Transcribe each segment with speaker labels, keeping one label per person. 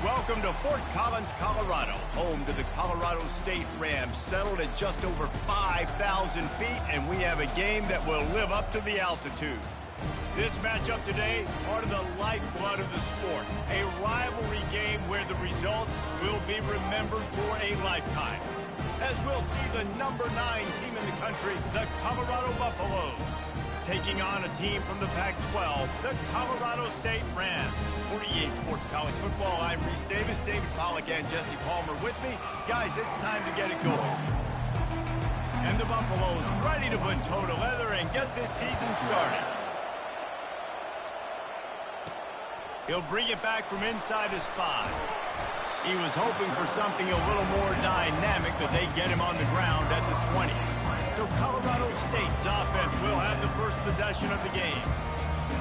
Speaker 1: Welcome to Fort Collins, Colorado, home to the Colorado State Rams, settled at just over 5,000 feet, and we have a game that will live up to the altitude. This matchup today, part of the lifeblood of the sport, a rivalry game where the results will be remembered for a lifetime. As we'll see the number 9 team in the country, the Colorado Buffaloes, taking on a team from the Pac-12, the Colorado State Rams. For EA Sports College Football, I'm Reese Davis, David Pollack, and Jesse Palmer with me. Guys, it's time to get it going. And the Buffaloes ready to put toe to leather and get this season started. He'll bring it back from inside his 5. He was hoping for something a little more dynamic, but they get him on the ground at the 20. So Colorado State's offense will have the first possession of the game.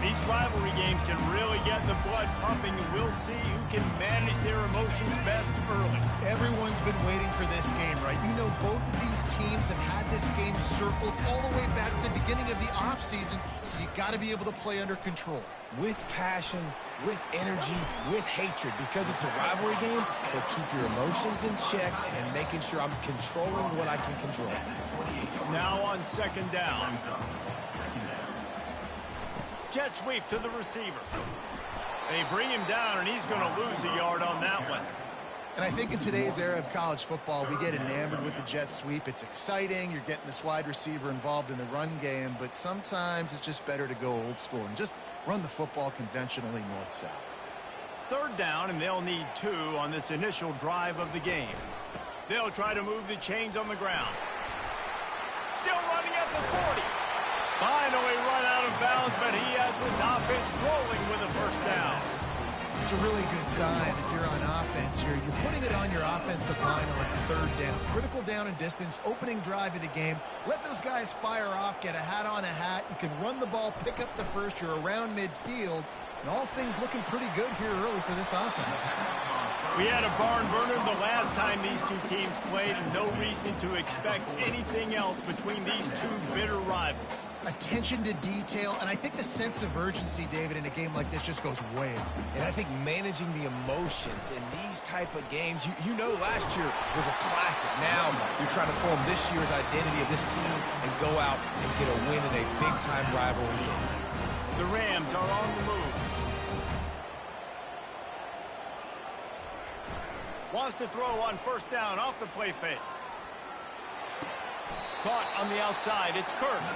Speaker 1: These rivalry games can really get the blood pumping, and we'll see who can manage their emotions best early.
Speaker 2: Everyone's been waiting for this game, right? You know, both of these teams have had this game circled all the way back to the beginning of the offseason, so you got to be able to play under control.
Speaker 3: With passion, with energy, with hatred, because it's a rivalry game, but keep your emotions in check and making sure I'm controlling what I can control.
Speaker 1: Now on second down. Jet sweep to the receiver. They bring him down, and he's going to lose a yard on that one.
Speaker 2: And I think in today's era of college football, we get enamored with the jet sweep. It's exciting. You're getting this wide receiver involved in the run game, but sometimes it's just better to go old school and just run the football conventionally north-south.
Speaker 1: Third down, and they'll need 2 on this initial drive of the game. They'll try to move the chains on the ground. Still running at the 40. Finally run out of bounds, but he has this offense rolling with a first down.
Speaker 2: It's a really good sign if you're on offense here. You're putting it on your offensive line on third down. Critical down and distance, opening drive of the game. Let those guys fire off, get a hat on a hat. You can run the ball, pick up the first. You're around midfield. And all things looking pretty good here early for this offense.
Speaker 1: We had a barn burner the last time these two teams played, and no reason to expect anything else between these two bitter rivals.
Speaker 2: Attention to detail, and I think the sense of urgency, David, in a game like this just goes way up.
Speaker 3: And I think managing the emotions in these type of games, you know last year was a classic. Now you're trying to form this year's identity of this team and go out and get a win in a big-time rivalry game.
Speaker 1: The Rams are on the move. Wants to throw on first down off the play fake. Caught on the outside. It's Kurtz.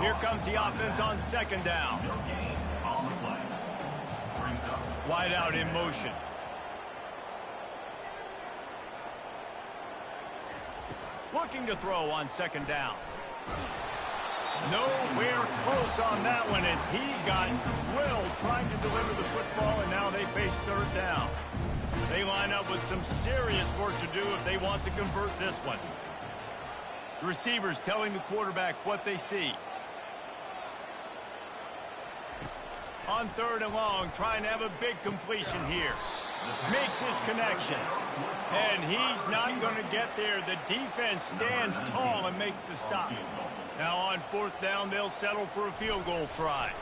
Speaker 1: Here comes the offense on second down. Wide out in motion. Looking to throw on second down. Nowhere close on that one as he got drilled trying to deliver the football, and now they face third down. They line up with some serious work to do if they want to convert this one. The receivers telling the quarterback what they see. On third and long, trying to have a big completion here. Makes his connection. And he's not going to get there. The defense stands tall and makes the stop. Now on fourth down, they'll settle for a field goal try.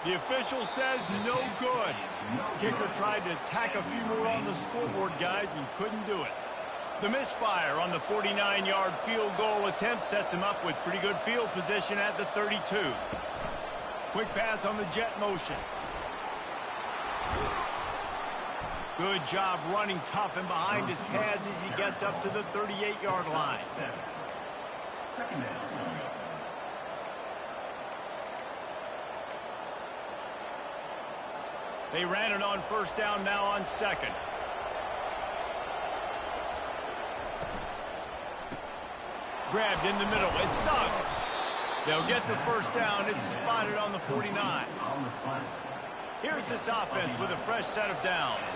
Speaker 1: The official says no good. Kicker tried to tack a few more on the scoreboard, guys, and couldn't do it. The misfire on the 49-yard field goal attempt sets him up with pretty good field position at the 32. Quick pass on the jet motion. Good job running tough and behind his pads as he gets up to the 38-yard line. Second down. They ran it on first down, now on second. Grabbed in the middle. It's Suggs. They'll get the first down. It's spotted on the 49. Here's this offense with a fresh set of downs.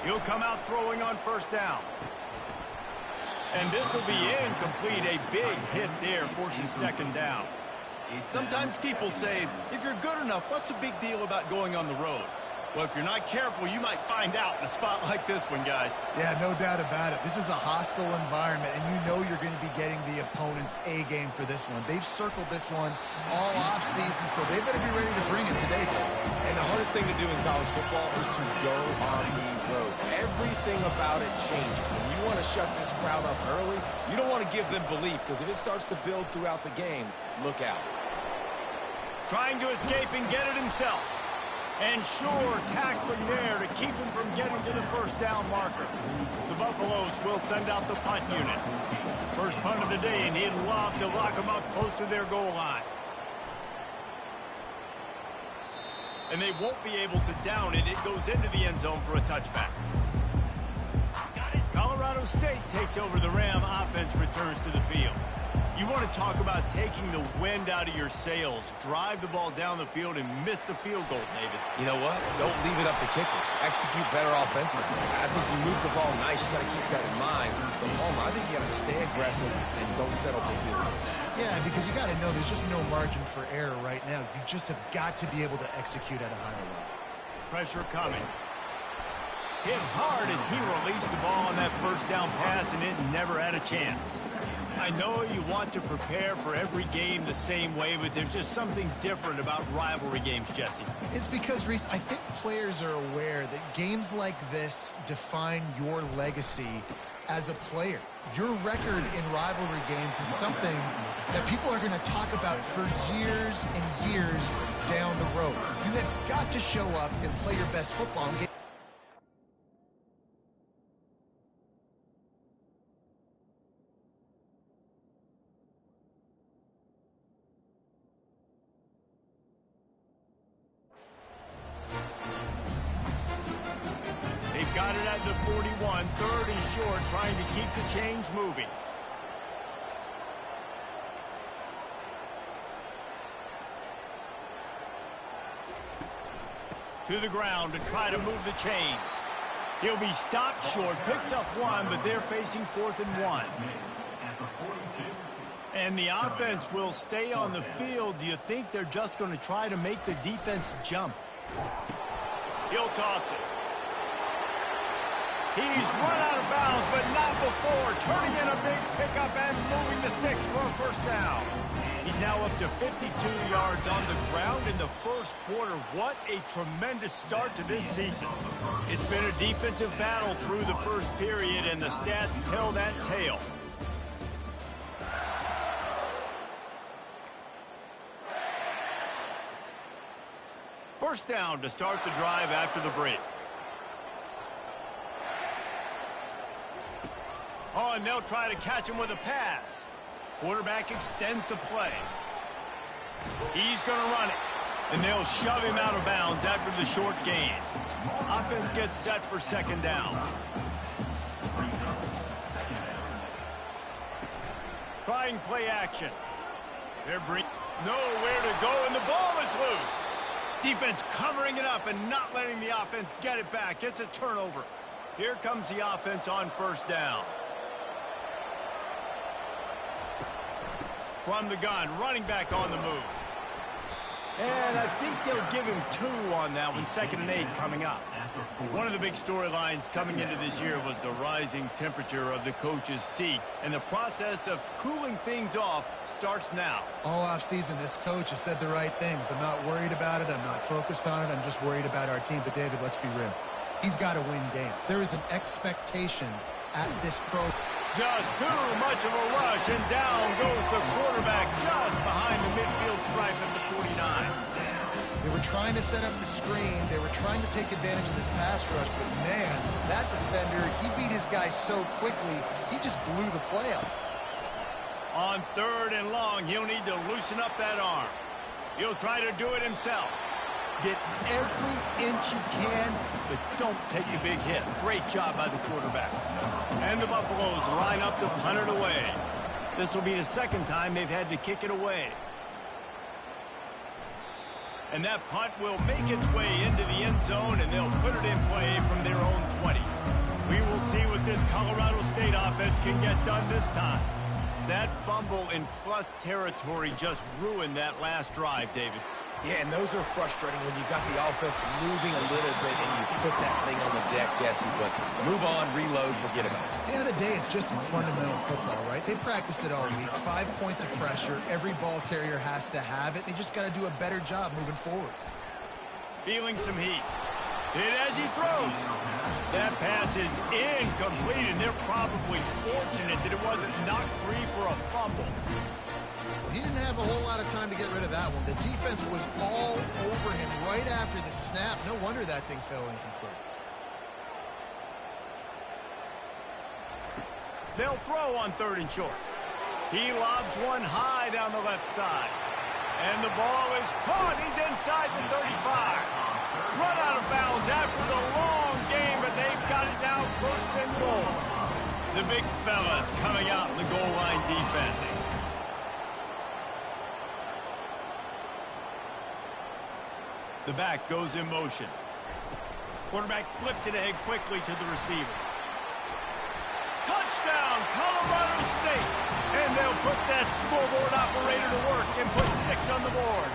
Speaker 1: He'll come out throwing on first down. And this will be incomplete. A big hit there forces second down. Sometimes people say, if you're good enough, what's the big deal about going on the road? Well, if you're not careful, you might find out in a spot like this one, guys.
Speaker 2: Yeah, no doubt about it. This is a hostile environment, and you know you're going to be getting the opponent's A game for this one. They've circled this one all offseason, so they better be ready to bring it today.
Speaker 3: And the hardest thing to do in college football is to go on the road. Everything about it changes, and you want to shut this crowd up early. You don't want to give them belief, because if it starts to build throughout the game, look out.
Speaker 1: Trying to escape and get it himself. And sure, tackling there to keep him from getting to the first down marker. The Buffaloes will send out the punt unit. First punt of the day, and he'd love to lock them up close to their goal line. And they won't be able to down it. It goes into the end zone for a touchback. Colorado State takes over. The Ram offense returns to the field. You want to talk about taking the wind out of your sails. Drive the ball down the field and miss the field goal, David.
Speaker 3: You know what? Don't leave it up to kickers. Execute better offensively. I think you move the ball nice. You got to keep that in mind. But Homer, I think you got to stay aggressive and don't settle for field goals.
Speaker 2: Yeah, because you got to know there's just no margin for error right now. You just have got to be able to execute at a higher level.
Speaker 1: Pressure coming. Hit hard as he released the ball on that first down pass, and it never had a chance. I know you want to prepare for every game the same way, but there's just something different about rivalry games, Jesse.
Speaker 2: It's because, Reese, I think players are aware that games like this define your legacy as a player. Your record in rivalry games is something that people are going to talk about for years and years down the road. You have got to show up and play your best football game.
Speaker 1: Got it at the 41, third and short, trying to keep the chains moving. To the ground to try to move the chains. He'll be stopped short, picks up one, but they're facing 4th and 1. And the offense will stay on the field. Do you think they're just going to try to make the defense jump? He'll toss it. He's run out of bounds, but not before. Turning in a big pickup and moving the sticks for a first down. He's now up to 52 yards on the ground in the first quarter. What a tremendous start to this season. It's been a defensive battle through the first period, and the stats tell that tale. First down to start the drive after the break. Oh, and they'll try to catch him with a pass. Quarterback extends the play. He's going to run it. And they'll shove him out of bounds after the short gain. Offense gets set for second down. Trying play action. They're nowhere to go, and the ball is loose. Defense covering it up and not letting the offense get it back. It's a turnover. Here comes the offense on first down. From the gun, running back on the move. And I think they'll give him 2 on that one, 2nd and 8 coming up. One of the big storylines coming into this year was the rising temperature of the coach's seat. And the process of cooling things off starts now.
Speaker 2: All offseason, this coach has said the right things. I'm not worried about it. I'm not focused on it. I'm just worried about our team. But, David, let's be real. He's got to win games. There is an expectation at this program.
Speaker 1: Just too much of a rush, and down goes the quarterback just behind the midfield stripe at the 49.
Speaker 2: They were trying to set up the screen. They were trying to take advantage of this pass rush, but man, that defender, he beat his guy so quickly, he just blew the play up.
Speaker 1: On 3rd and long, he'll need to loosen up that arm. He'll try to do it himself. Get every inch you can, but don't take the big hit. Great job by the quarterback. And the Buffaloes line up to punt it away. This will be the 2nd time they've had to kick it away. And that punt will make its way into the end zone, and they'll put it in play from their own 20. We will see what this Colorado State offense can get done this time. That fumble in plus territory just ruined that last drive, David.
Speaker 3: Yeah, and those are frustrating when you got the offense moving a little bit and you put that thing on the deck, Jesse. But move on, reload, forget about it.
Speaker 2: At the end of the day, it's just fundamental football, right? They practice it all week. 5 points of pressure. Every ball carrier has to have it. They just got to do a better job moving forward.
Speaker 1: Feeling some heat. Hit as he throws. That pass is incomplete, and they're probably fortunate that it wasn't knocked free for a fumble.
Speaker 2: He didn't have a whole lot of time to get rid of that one. The defense was all over him right after the snap. No wonder that thing fell incomplete.
Speaker 1: They'll throw on 3rd and short. He lobs one high down the left side. And the ball is caught. He's inside the 35. Run out of bounds after the long game, but they've got it now 1st and goal. The big fellas coming out in the goal line defense. The back goes in motion. Quarterback flips it ahead quickly to the receiver. Touchdown, Colorado State! And they'll put that scoreboard operator to work and put 6 on the board.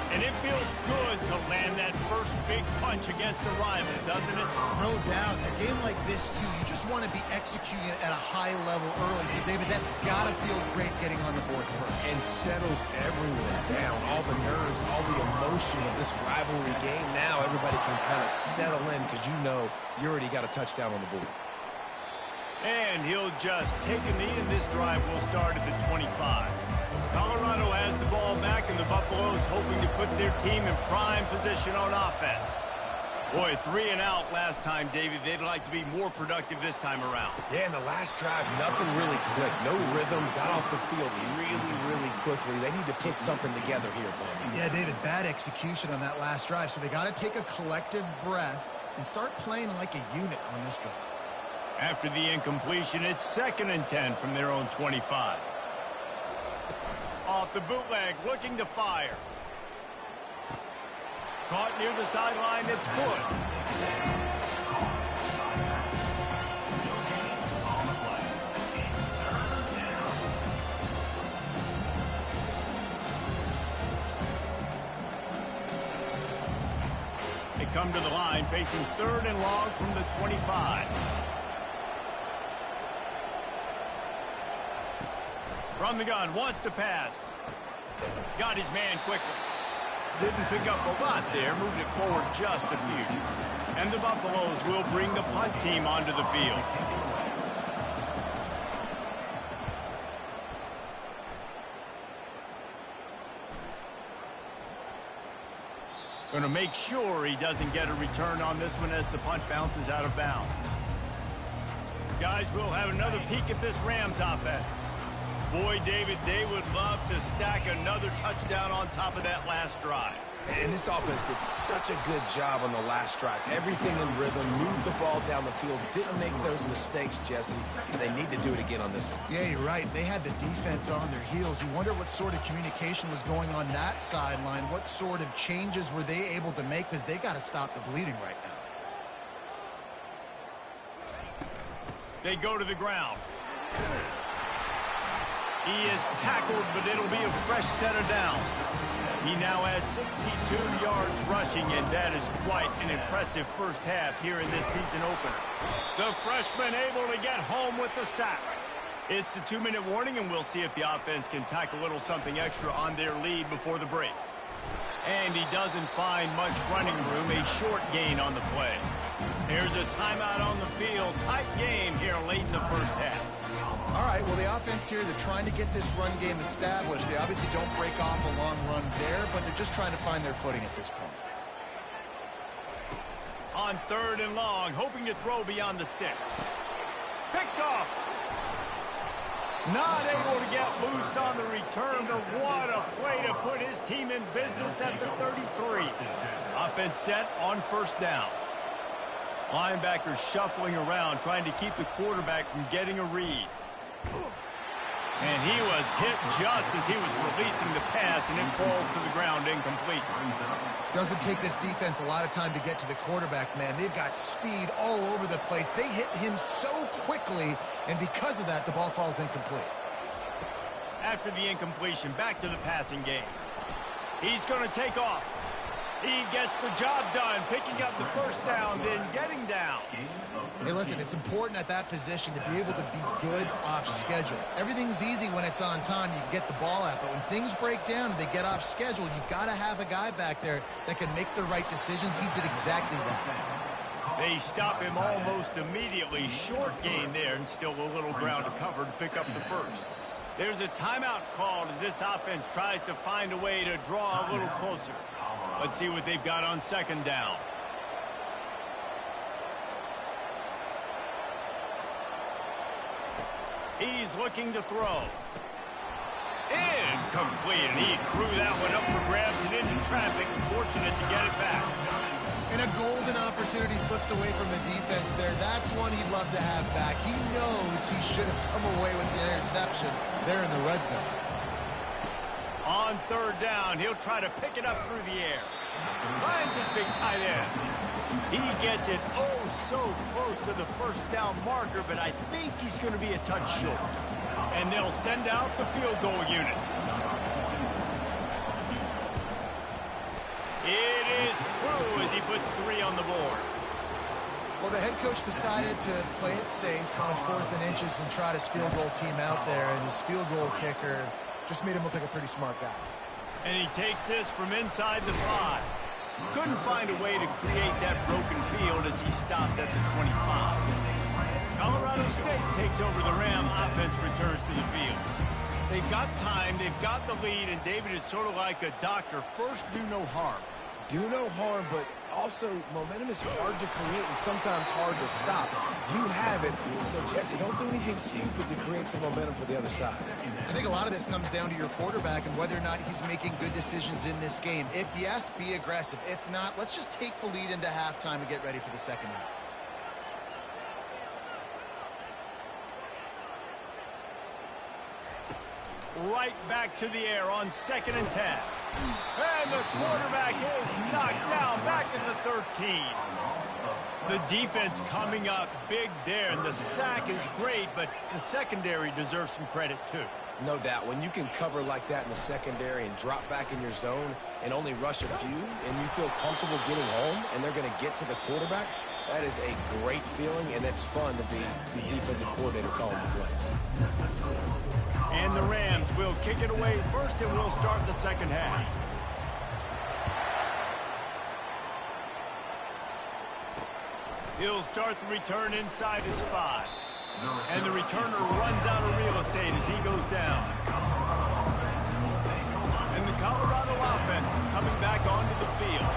Speaker 1: And it feels good to land that first big punch against a rival, doesn't it?
Speaker 2: No doubt. A game like this, too, you just want to be executing at a high level early. So, David, that's got to feel great getting on the board first.
Speaker 3: And settles everyone down. All the nerves, all the emotion of this rivalry game. Now everybody can kind of settle in because you know you already got a touchdown on the board.
Speaker 1: And he'll just take a knee, and this drive will start at the 25. Colorado has the ball back, and the Buffaloes hoping to put their team in prime position on offense. Boy, 3 and out last time, David. They'd like to be more productive this time around.
Speaker 3: Yeah, in the last drive, nothing really clicked. No rhythm, got off the field really quickly. They need to put something together here, Tony.
Speaker 2: Yeah, David, bad execution on that last drive. So they got to take a collective breath and start playing like a unit on this drive.
Speaker 1: After the incompletion, it's 2nd and 10 from their own 25. Off the bootleg, looking to fire. Caught near the sideline, it's good. They come to the line, facing 3rd and long from the 25. From the gun, wants to pass. Got his man quickly. Didn't pick up a lot there, moved it forward just a few. And the Buffaloes will bring the punt team onto the field. Going to make sure he doesn't get a return on this one as the punt bounces out of bounds. Guys, we'll have another peek at this Rams offense. Boy, David, they would love to stack another touchdown on top of that last drive.
Speaker 3: And this offense did such a good job on the last drive. Everything in rhythm, moved the ball down the field, didn't make those mistakes, Jesse. They need to do it again on this one.
Speaker 2: Yeah, you're right. They had the defense on their heels. You wonder what sort of communication was going on that sideline. What sort of changes were they able to make, because they got to stop the bleeding right now.
Speaker 1: They go to the ground. He is tackled, but it'll be a fresh set of downs. He now has 62 yards rushing, and that is quite an impressive first half here in this season opener. The freshman able to get home with the sack. It's the 2-minute warning, and we'll see if the offense can tack a little something extra on their lead before the break. And he doesn't find much running room, a short gain on the play. There's a timeout on the field. Tight game here late in the first half.
Speaker 2: All right, well, the offense here, they're trying to get this run game established. They obviously don't break off a long run there, but they're just trying to find their footing at this point.
Speaker 1: On 3rd and long, hoping to throw beyond the sticks. Picked off. Not able to get loose on the return, but what a play to put his team in business at the 33. Offense set on 1st down. Linebackers shuffling around, trying to keep the quarterback from getting a read. And he was hit just as he was releasing the pass, and it falls to the ground incomplete.
Speaker 2: Doesn't take this defense a lot of time to get to the quarterback, man. They've got speed all over the place. They hit him so quickly, and because of that, the ball falls incomplete.
Speaker 1: After the incompletion, back to the passing game. He's going to take off. He gets the job done, picking up the first down, then getting down.
Speaker 2: Hey, listen, it's important at that position to be able to be good off schedule. Everything's easy when it's on time. You can get the ball out, but when things break down and they get off schedule, you've got to have a guy back there that can make the right decisions. He did exactly that.
Speaker 1: They stop him almost immediately. Short gain there, and still a little ground to cover to pick up the first. There's a timeout called as this offense tries to find a way to draw a little closer. Let's see what they've got on second down. He's looking to throw. Incomplete, and he threw that one up for grabs and into traffic. Fortunate to get it back.
Speaker 2: And a golden opportunity slips away from the defense there. That's one he'd love to have back. He knows he should have come away with the interception there in the red zone.
Speaker 1: On third down, he'll try to pick it up through the air. Finds his big tight end. He gets it oh so close to the first down marker, but I think he's going to be a touch short. And they'll send out the field goal unit. It is true as he puts 3 on the board.
Speaker 2: Well, the head coach decided to play it safe on 4th and inches and trot his field goal team out there, and his field goal kicker just made him look like a pretty smart guy.
Speaker 1: And he takes this from inside the 5. Couldn't find a way to create that broken field as he stopped at the 25. Colorado State takes over the Ram. Offense returns to the field. They've got time, they've got the lead, and David, is sort of like a doctor. First, do no harm.
Speaker 3: Do no harm, but also momentum is hard to create and sometimes hard to stop. You have it, so Jesse, don't do anything stupid to create some momentum for the other side.
Speaker 2: I think a lot of this comes down to your quarterback and whether or not he's making good decisions in this game. If yes, be aggressive. If not, let's just take the lead into halftime and get ready for the second half.
Speaker 1: Right back to the air on 2nd and 10. And the quarterback is knocked down back at the 13. The defense coming up big there, and the sack is great, but the secondary deserves some credit too.
Speaker 3: No doubt. When you can cover like that in the secondary and drop back in your zone and only rush a few, and you feel comfortable getting home, and they're going to get to the quarterback, that is a great feeling, and it's fun to be the defensive coordinator calling the plays.
Speaker 1: And the Rams will kick it away first, and we'll start the second half. He'll start the return inside his 5. And the returner runs out of real estate as he goes down. And the Colorado offense is coming back onto the field.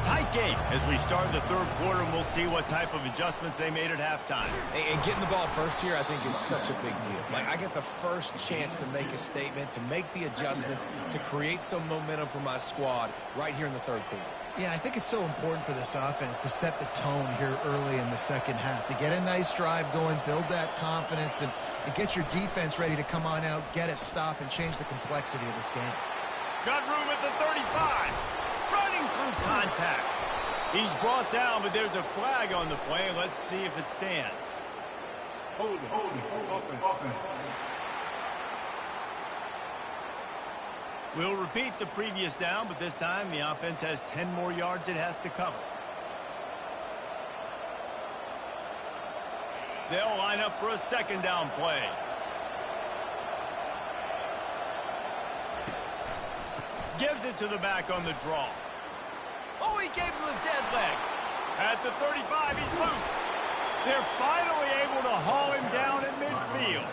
Speaker 1: Tight game as we start the third quarter, and we'll see what type of adjustments they made at halftime.
Speaker 3: And getting the ball first here, I think, is such a big deal. Like, I get the first chance to make a statement, to make the adjustments, to create some momentum for my squad right here in the third quarter.
Speaker 2: Yeah, I think it's so important for this offense to set the tone here early in the second half, to get a nice drive going, build that confidence, and get your defense ready to come on out, get a stop, and change the complexity of this game.
Speaker 1: Got room at the 35. Running through contact. He's brought down, but there's a flag on the play. Let's see if it stands.
Speaker 4: Hold it, open.
Speaker 1: We'll repeat the previous down, but this time the offense has 10 more yards it has to cover. They'll line up for a second down play. Gives it to the back on the draw. Oh, he gave him the dead leg. At the 35, he's loose. They're finally able to haul him down at midfield.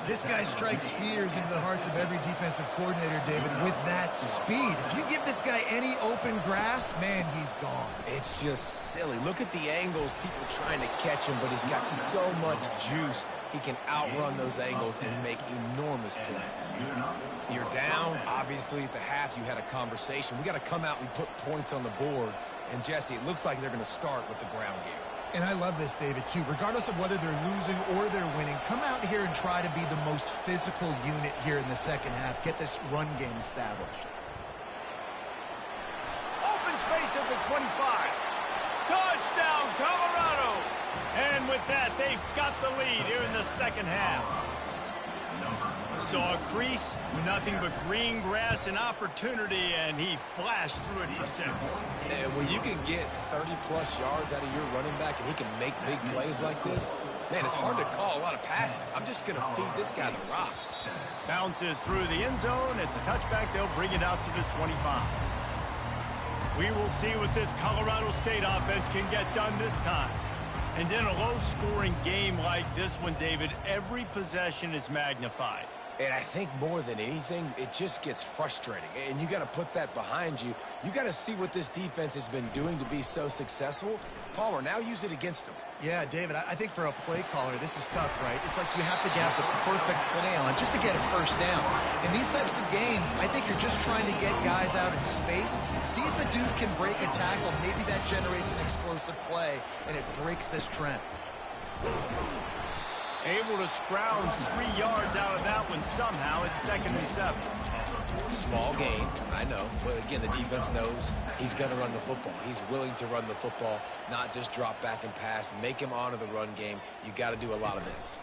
Speaker 2: This guy strikes fears into the hearts of every defensive coordinator, David, with that speed. If you give this guy any open grass, man, he's gone.
Speaker 3: It's just silly. Look at the angles, people trying to catch him, but he's got so much juice. He can outrun those angles and make enormous plays. You're down. Obviously, at the half, you had a conversation. We got to come out and put points on the board. And, Jesse, it looks like they're going to start with the ground game.
Speaker 2: And I love this, David, too. Regardless of whether they're losing or they're winning, come out here and try to be the most physical unit here in the second half. Get this run game established.
Speaker 1: Open space at the 25. Touchdown, Colorado! And with that, they've got the lead here in the second half. saw a crease, nothing but green grass and opportunity, and he flashed through it for 6.
Speaker 3: And when you can get 30-plus yards out of your running back and he can make big plays like this, man, it's hard to call a lot of passes. I'm just going to feed this guy the rock.
Speaker 1: Bounces through the end zone. It's a touchback. They'll bring it out to the 25. We will see what this Colorado State offense can get done this time. And in a low-scoring game like this one, David, every possession is magnified.
Speaker 3: And I think more than anything, it just gets frustrating. And you got to put that behind you. You got to see what this defense has been doing to be so successful. Palmer, now use it against them.
Speaker 2: Yeah, David, I think for a play caller, this is tough, right? It's like you have to get the perfect play on just to get a first down. In these types of games, I think you're just trying to get guys out in space, see if a dude can break a tackle. Maybe that generates an explosive play, and it breaks this trend.
Speaker 1: Able to scrounge 3 yards out of that one somehow. It's 2nd and 7.
Speaker 3: Small gain, I know. But again, the defense knows he's going to run the football. He's willing to run the football, not just drop back and pass. Make him honor the run game. You got to do a lot of this.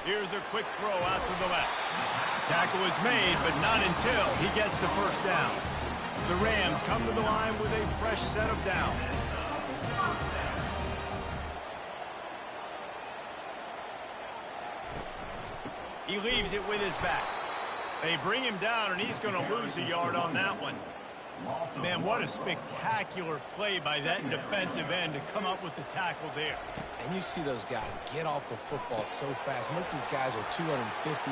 Speaker 1: Here's a quick throw out to the left. Tackle is made, but not until he gets the first down. The Rams come to the line with a fresh set of downs. He leaves it with his back. They bring him down, and he's going to lose a yard on that one. Man, what a spectacular play by that defensive end to come up with the tackle there.
Speaker 3: And you see those guys get off the football so fast. Most of these guys are 250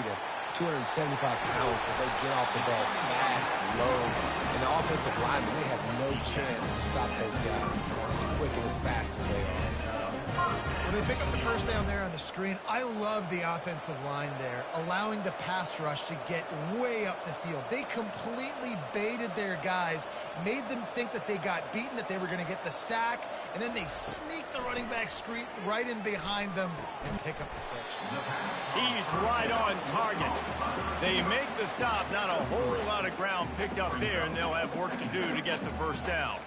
Speaker 3: to 275 pounds, but they get off the ball fast, low. And the offensive linemen, they have no chance to stop those guys as quick and as fast as they are.
Speaker 2: When they pick up the first down there on the screen, I love the offensive line there, allowing the pass rush to get way up the field. They completely baited their guys, made them think that they got beaten, that they were going to get the sack, and then they sneak the running back screen right in behind them and pick up the first.
Speaker 1: He's right on target. They make the stop, not a whole lot of ground picked up there, and they'll have work to do to get the first down.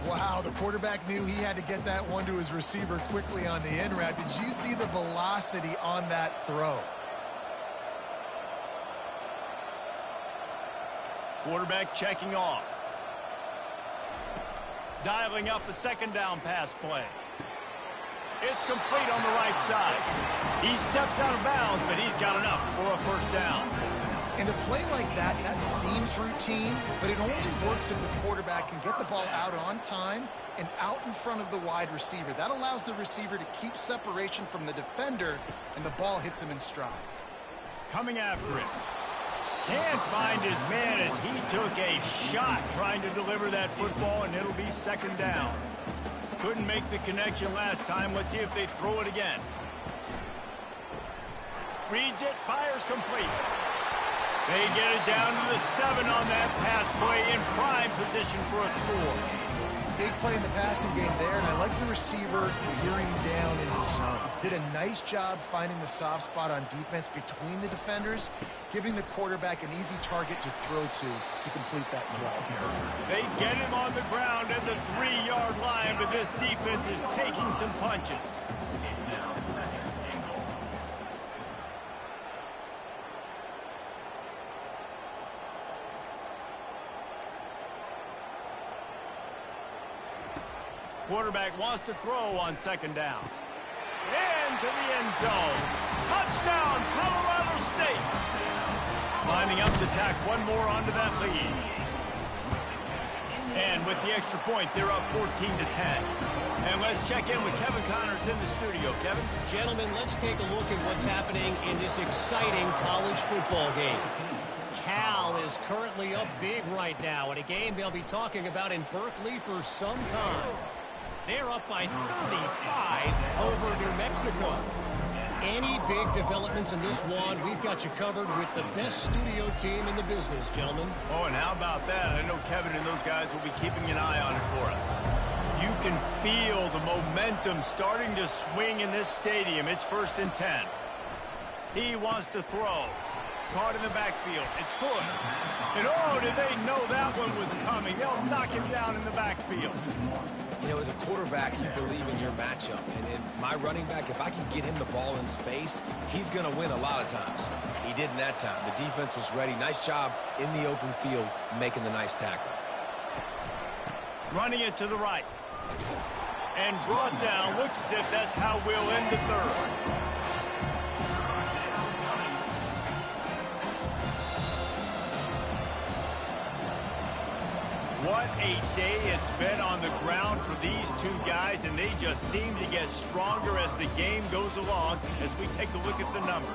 Speaker 2: Wow, the quarterback knew he had to get that one to his receiver quickly on the in route. Did you see the velocity on that throw?
Speaker 1: Quarterback checking off. Dialing up a 2nd down pass play. It's complete on the right side. He steps out of bounds, but he's got enough for a first down.
Speaker 2: In a play like that, that seems routine, but it only works if the quarterback can get the ball out on time and out in front of the wide receiver. That allows the receiver to keep separation from the defender, and the ball hits him in stride.
Speaker 1: Coming after him. Can't find his man as he took a shot trying to deliver that football, and it'll be 2nd down. Couldn't make the connection last time. Let's see if they throw it again. Reads it, fires complete. They get it down to the 7 on that pass play, in prime position for a score.
Speaker 2: Big play in the passing game there, and I like the receiver veering down in the zone. Did a nice job finding the soft spot on defense between the defenders, giving the quarterback an easy target to throw to complete that throw.
Speaker 1: They get him on the ground at the 3-yard line, but this defense is taking some punches. Quarterback wants to throw on 2nd down. Into the end zone. Touchdown, Colorado State. Lining up to tack one more onto that lead. And with the extra point, they're up 14-10. And let's check in with Kevin Connors in the studio. Kevin?
Speaker 5: Gentlemen, let's take a look at what's happening in this exciting college football game. Cal is currently up big right now in a game they'll be talking about in Berkeley for some time. They're up by 35 over New Mexico. Any big developments in this one, we've got you covered with the best studio team in the business, gentlemen.
Speaker 1: Oh, and how about that? I know Kevin and those guys will be keeping an eye on it for us. You can feel the momentum starting to swing in this stadium. It's 1st and 10. He wants to throw. Caught in the backfield. It's good. And oh, did they know that one was coming? They'll knock him down in the backfield.
Speaker 3: You know, as a quarterback, you believe in your matchup. And in my running back, if I can get him the ball in space, he's going to win a lot of times. He didn't that time. The defense was ready. Nice job in the open field making the nice tackle.
Speaker 1: Running it to the right. And brought down. Looks as if that's how we'll end the third. What a day it's been on the ground for these two guys, and they just seem to get stronger as the game goes along as we take a look at the numbers.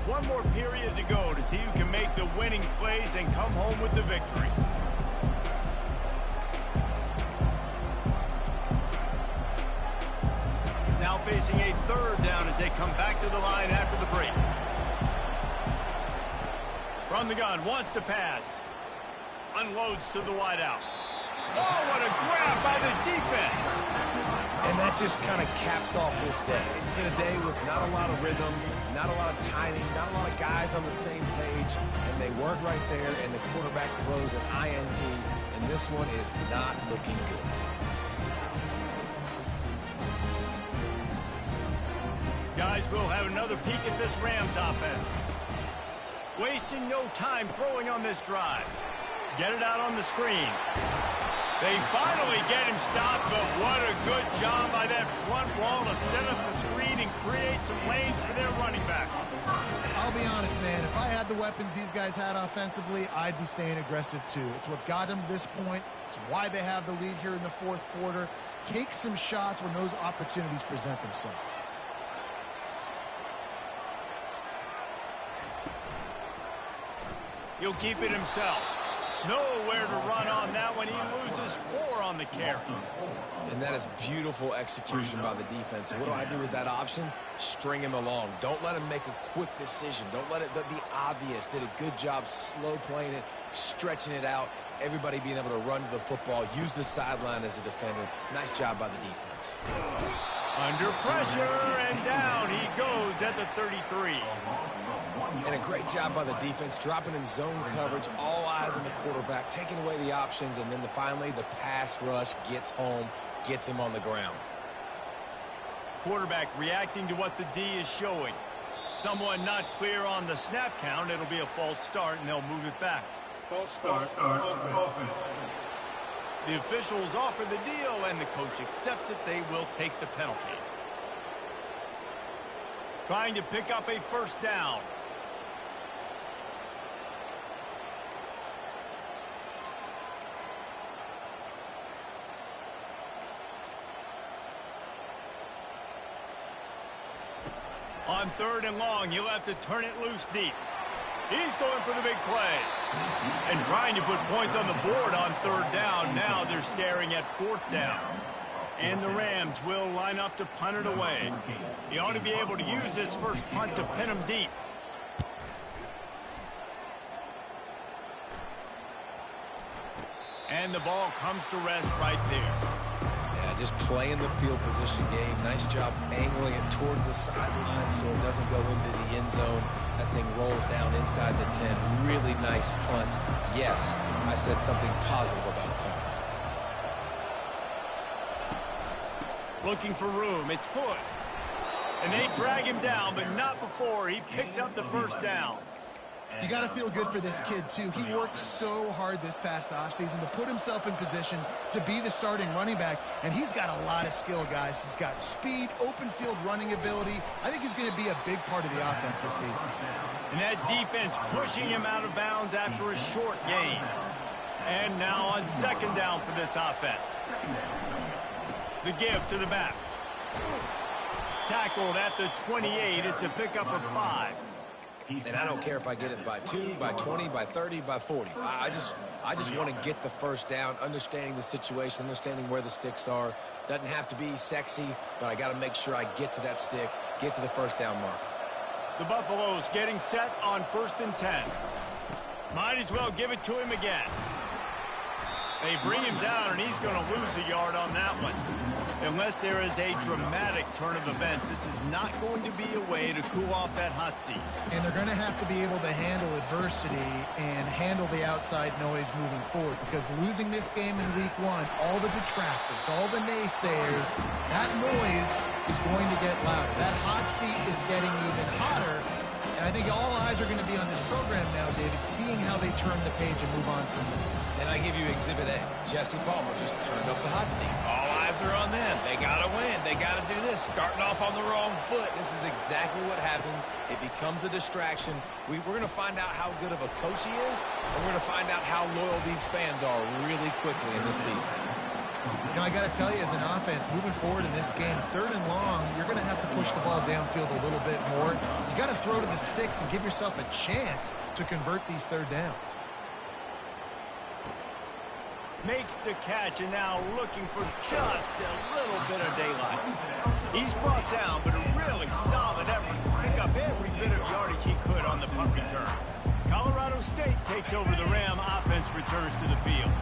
Speaker 1: One more period to go to see who can make the winning plays and come home with the victory. Now facing a third down as they come back to the line after the break. From the gun, wants to pass. Unloads to the wideout. Oh, what a grab by the defense.
Speaker 3: And that just kind of caps off this day. It's been a day with not a lot of rhythm, not a lot of timing, not a lot of guys on the same page, and they weren't right there, and the quarterback throws an INT, and this one is not looking good.
Speaker 1: Guys, we'll have another peek at this Rams offense. Wasting no time throwing on this drive. Get it out on the screen. They finally get him stopped, but what a good job by that front wall to set up the screen and create some lanes for their running back.
Speaker 2: I'll be honest, man. If I had the weapons these guys had offensively, I'd be staying aggressive too. It's what got them to this point. It's why they have the lead here in the fourth quarter. Take some shots when those opportunities present themselves.
Speaker 1: He'll keep it himself. Nowhere to run on that one. He loses 4 on the carry.
Speaker 3: And that is beautiful execution by the defense. What do I do with that option? String him along. Don't let him make a quick decision. Don't let it be obvious. Did a good job slow playing it, stretching it out. Everybody being able to run to the football, use the sideline as a defender. Nice job by the defense.
Speaker 1: Under pressure, and down he goes at the 33.
Speaker 3: And a great job by the defense, dropping in zone coverage, all eyes on the quarterback, taking away the options, and then finally the pass rush gets home, gets him on the ground.
Speaker 1: Quarterback reacting to what the D is showing. Someone not clear on the snap count. It'll be a false start, and they'll move it back.
Speaker 4: False start. Offense.
Speaker 1: The officials offer the deal, and the coach accepts it. They will take the penalty. Trying to pick up a first down. On 3rd and long, he'll have to turn it loose deep. He's going for the big play. And trying to put points on the board on 3rd down. Now they're staring at 4th down. And the Rams will line up to punt it away. He ought to be able to use this first punt to pin him deep. And the ball comes to rest right there.
Speaker 3: Just playing the field position game. Nice job angling it toward the sideline so it doesn't go into the end zone. That thing rolls down inside the 10. Really nice punt. Yes, I said something positive about a punt.
Speaker 1: Looking for room. It's good. And they drag him down, but not before he picks up the first down.
Speaker 2: You got to feel good for this kid, too. He worked so hard this past offseason to put himself in position to be the starting running back, and he's got a lot of skill, guys. He's got speed, open field running ability. I think he's going to be a big part of the offense this season.
Speaker 1: And that defense pushing him out of bounds after a short gain. And now on 2nd down for this offense. The give to the back. Tackled at the 28. It's a pickup of 5.
Speaker 3: And I don't care if I get it by 2, by 20, by 30, by 40. I just want to get the first down, understanding the situation, understanding where the sticks are. Doesn't have to be sexy, but I got to make sure I get to that stick, get to the first down mark.
Speaker 1: The Buffaloes getting set on 1st and 10. Might as well give it to him again. They bring him down, and he's going to lose a yard on that one. Unless there is a dramatic turn of events, this is not going to be a way to cool off that hot seat.
Speaker 2: And they're going to have to be able to handle adversity and handle the outside noise moving forward, because losing this game in week 1, all the detractors, all the naysayers, that noise is going to get louder. That hot seat is getting even hotter. And I think all eyes are going to be on this program now, David, seeing how they turn the page and move on from this.
Speaker 3: And I give you Exhibit A. Jesse Palmer just turned up the hot seat. All eyes are on them. They got to win. They got to do this. Starting off on the wrong foot. This is exactly what happens. It becomes a distraction. We're going to find out how good of a coach he is, and we're going to find out how loyal these fans are really quickly in this season.
Speaker 2: You know, I got to tell you, as an offense, moving forward in this game, 3rd and long, you're going to have to push the ball downfield a little bit more. You got to throw to the sticks and give yourself a chance to convert these 3rd downs.
Speaker 1: Makes the catch, and now looking for just a little bit of daylight. He's brought down, but a really solid effort to pick up every bit of yardage he could on the punt return. Colorado State takes over the Ram. Offense returns to the field.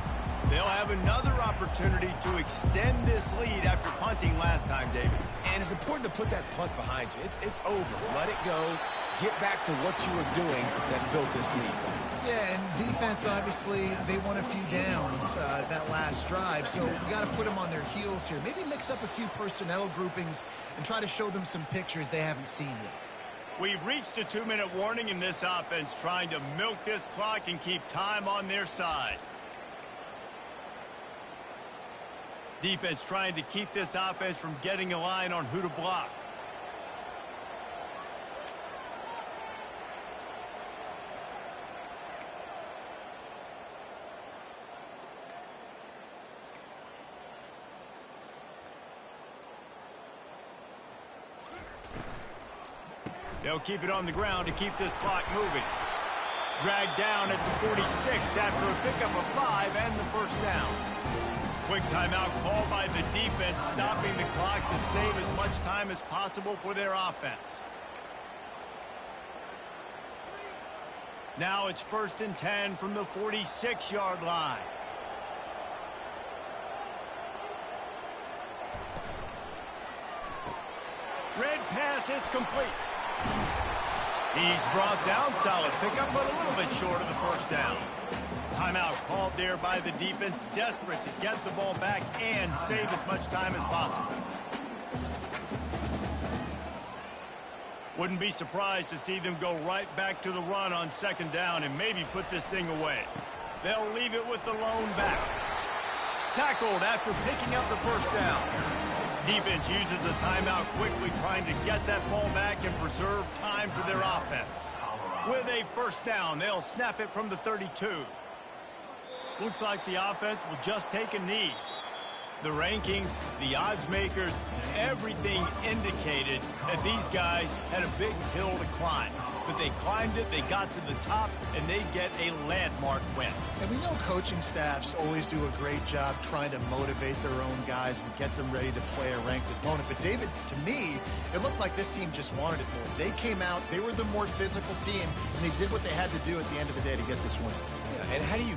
Speaker 1: They'll have another opportunity to extend this lead after punting last time, David.
Speaker 3: And it's important to put that punt behind you. It's over. Let it go. Get back to what you were doing that built this lead.
Speaker 2: Yeah, and defense, obviously, they won a few downs that last drive, so you got to put them on their heels here. Maybe mix up a few personnel groupings and try to show them some pictures they haven't seen yet.
Speaker 1: We've reached the 2-minute warning in this offense, trying to milk this clock and keep time on their side. Defense trying to keep this offense from getting a line on who to block. They'll keep it on the ground to keep this clock moving. Dragged down at the 46 after a pickup of 5 and the first down. Quick timeout called by the defense, stopping the clock to save as much time as possible for their offense. Now it's 1st and 10 from the 46-yard line. Red pass, it's complete. He's brought down, solid pickup, but a little bit short of the first down. Timeout called there by the defense, desperate to get the ball back and save as much time as possible. Wouldn't be surprised to see them go right back to the run on 2nd down and maybe put this thing away. They'll leave it with the lone back. Tackled after picking up the first down. Defense uses a timeout quickly, trying to get that ball back and preserve time for their offense. With a first down, they'll snap it from the 32. Looks like the offense will just take a knee. The rankings, the odds makers, everything indicated that these guys had a big hill to climb. But they climbed it, they got to the top, and they get a landmark win.
Speaker 2: And we know coaching staffs always do a great job trying to motivate their own guys and get them ready to play a ranked opponent. But David, to me, it looked like this team just wanted it more. They came out, they were the more physical team, and they did what they had to do at the end of the day to get this win.
Speaker 3: Yeah, and how do you